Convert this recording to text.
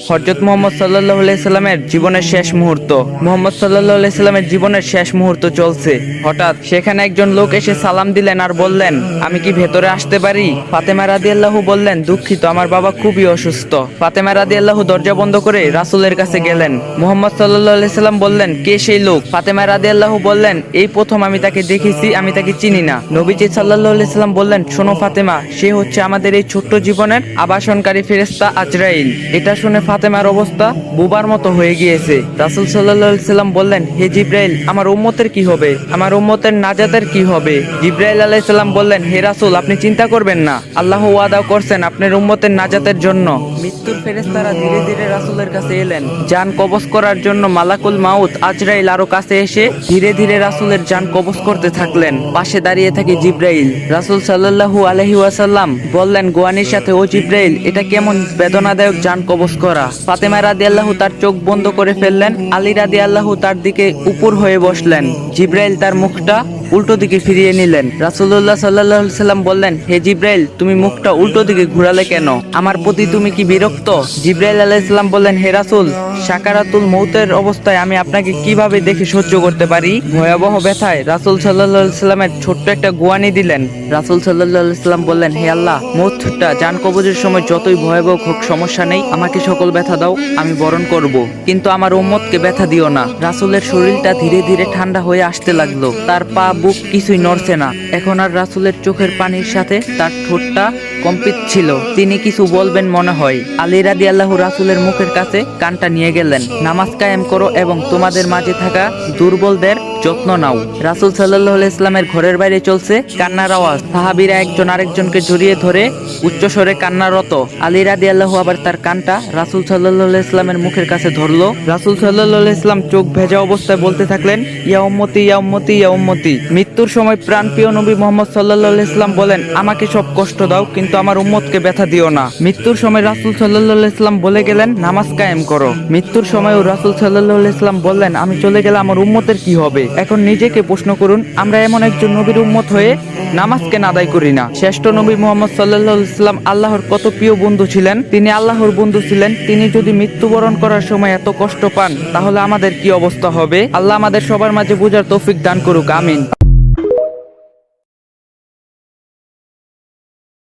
হযরত মুহাম্মদ সাল্লাল্লাহু আলাইহি সাল্লামের জীবনের শেষ মুহূর্ত। মুহাম্মদ সাল্লাল্লাহু আলাইহি সাল্লামের জীবনের শেষ মুহূর্ত চলছে। হঠাৎ সেখানে একজন লোক এসে সালাম দিলেন আর বললেন, আমি কি ভেতরে আসতে পারি? ফাতেমা রাদিয়াল্লাহু বললেন, দুঃখিত, আমার বাবা খুবই অসুস্থ। ফাতেমা রাদিয়াল্লাহু দরজা বন্ধ করে রাসূলের কাছে গেলেন। মুহাম্মদ সাল্লাল্লাহু আলাইহি সাল্লাম বললেন, কে সেই লোক? ফাতেমা রাদিয়াল্লাহু বললেন, এই প্রথম আমি তাকে দেখেছি, আমি তাকে চিনি না। নবীজি সাল্লাল্লাহু আলাইহি সাল্লাম বললেন, শোনো ফাতেমা, সে হচ্ছে আমাদের এই ছোট্ট জীবনের আবাসনকারী ফেরেশতা আজরাইল। এটা শুনে ফাতেমার অবস্থা বুবার মতো হয়ে গিয়েছে। রাসূল সাল্লাল্লাহু আলাইহি সাল্লাম বললেন, হে জিবরাইল, আমার উম্মতের কি হবে? আমার উম্মতের নাজাতের কি হবে? জিবরাইল আলাইহিস সালাম বললেন, হে রাসূল, আপনি চিন্তা করবেন না, আল্লাহ ওয়াদা করছেন আপনার উম্মতের নাজাতের জন্য। মৃত্যুর ফেরেশতারা ধীরে ধীরে রাসূলের কাছে এলেন। জান কবজ করার জন্য মালাকুল মাউত আজরাইল আরো কাছে এসে ধীরে ধীরে রাসূলের জান কবজ করতে থাকলেন। পাশে দাঁড়িয়ে থাকে জিবরাইল। রাসূল সাল্লাল্লাহু আলাইহি ওয়াসাল্লাম বললেন গোয়ানির সাথে, ও জিবরাইল, এটা কেমন বেদনাদায়ক জান কবজ করা। ফাতেমা রাদিয়াল্লাহু তার চোখ বন্ধ করে ফেললেন। আলী রাদিয়াল্লাহু তার দিকে উপর হয়ে বসলেন। জিবরাইল তার মুখটা উল্টো দিকে ফিরিয়ে নিলেন। রাসূলুল্লাহ সাল্লাল্লাহু আলাইহি সাল্লাম বললেন, হে জিবরাইল, তুমি মুখটা উল্টো দিকে ঘুরালে কেন? আমার প্রতি তুমি কি বিরক্ত? জিবরাইল আলাইহিস সালাম বললেন, হে রাসূল, সাকারাতুল মউতের অবস্থায় আমি আপনাকে কিভাবে দেখে সহ্য করতে পারি? ভয়াবহ ব্যথায় রাসূল সাল্লাল্লাহু আলাইহি সাল্লামের ছোট্ট একটা গোয়ানি দিলেন। রাসূল সাল্লাল্লাহু আলাইহি সাল্লাম বললেন, হে আল্লাহ, মউতটা জান কবজের সময় যতই ভয়াবহ হোক সমস্যা নেই, আমাকে সকল ব্যথা দাও, আমি বরণ করব, কিন্তু আমার উম্মতকে ব্যথা দিও না। রাসূলের শরীরটা ধীরে ধীরে ঠান্ডা হয়ে আসতে লাগলো। তার পা বুক কিছুই নড়ছে না। এখন আর রাসূলের চোখের পানির সাথে তার ঠোঁটটা কম্পিত ছিল। তিনি কিছু বলবেন মনে হয়। আলী রাদিয়াল্লাহু রাসূলের মুখের কাছে কানটা নিয়ে গেলেন। নামাজ কায়েম করো এবং তোমাদের মাঝে থাকা দুর্বলদের যত্ন নাও। রাসূল সাল্লাল্লাহু আলাইহি সাল্লামের ঘরের বাইরে চলছে কান্নার আওয়াজ। সাহাবীরা একজন আরেকজনকে জড়িয়ে ধরে উচ্চস্বরে কান্নারত। আলী রাদিয়াল্লাহু আবার তার কানটা রাসূল সাল্লাল্লাহু আলাইহি সাল্লামের মুখের কাছে ধরলো। রাসূল সাল্লাল্লাহু আলাইহি সাল্লাম চোখ ভেজা অবস্থায় বলতে থাকলেন, ইয়া উম্মতি, ইয়া উম্মতি, ইয়া উম্মতি। মৃত্যুর সময় প্রাণপ্রিয় নবী মুহাম্মদ সাল্লাল্লাহু আলাইহি সাল্লাম বলেন, আমাকে সব কষ্ট দাও, কিন্তু আমার উম্মতকে ব্যথা দিও না। মৃত্যুর সময় রাসূল সাল্লাল্লাহু আলাইহি সাল্লাম বলে গেলেন, নামাজ কায়েম করো। মৃত্যুর সময়ও রাসূল সাল্লাল্লাহু আলাইহি সাল্লাম বললেন, আমি চলে গেলে আমার উম্মতের কি হবে? এখন নিজেকে প্রশ্ন করুন, আমরা এমন একজন নবীর উম্মত হয়ে নামাজকে আদায় করি না। শ্রেষ্ঠ নবী মুহাম্মদ সাল্লাল্লাহু আলাইহি সাল্লাম আল্লাহর কত প্রিয় বন্ধু ছিলেন। তিনি আল্লাহর বন্ধু ছিলেন। তিনি যদি মৃত্যুবরণ করার সময় এত কষ্ট পান, তাহলে আমাদের কি অবস্থা হবে? আল্লাহ আমাদের সবার মাঝে বুঝার তৌফিক দান করুক, আমিন।